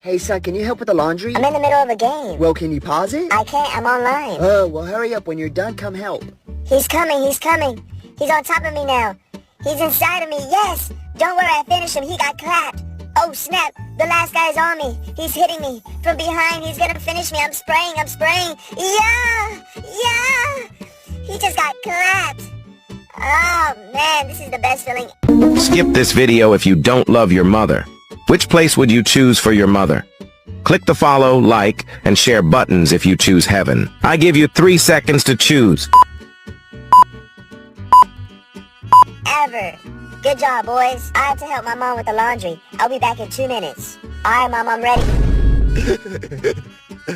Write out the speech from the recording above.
Hey, son, can you help with the laundry? I'm in the middle of a game. Well, can you pause it? I can't, I'm online. Oh, well, hurry up. When you're done, come help. He's coming. He's on top of me now. He's inside of me, yes! Don't worry, I finished him. He got clapped. Oh, snap. The last guy's on me. He's hitting me from behind. He's gonna finish me. I'm spraying. Yeah! He just got clapped. Oh, man, this is the best feeling. Skip this video if you don't love your mother. Which place would you choose for your mother? Click the follow, like, and share buttons if you choose heaven. I give you 3 seconds to choose. Ever. Good job, boys. I have to help my mom with the laundry. I'll be back in 2 minutes. Alright, Mom, I'm ready.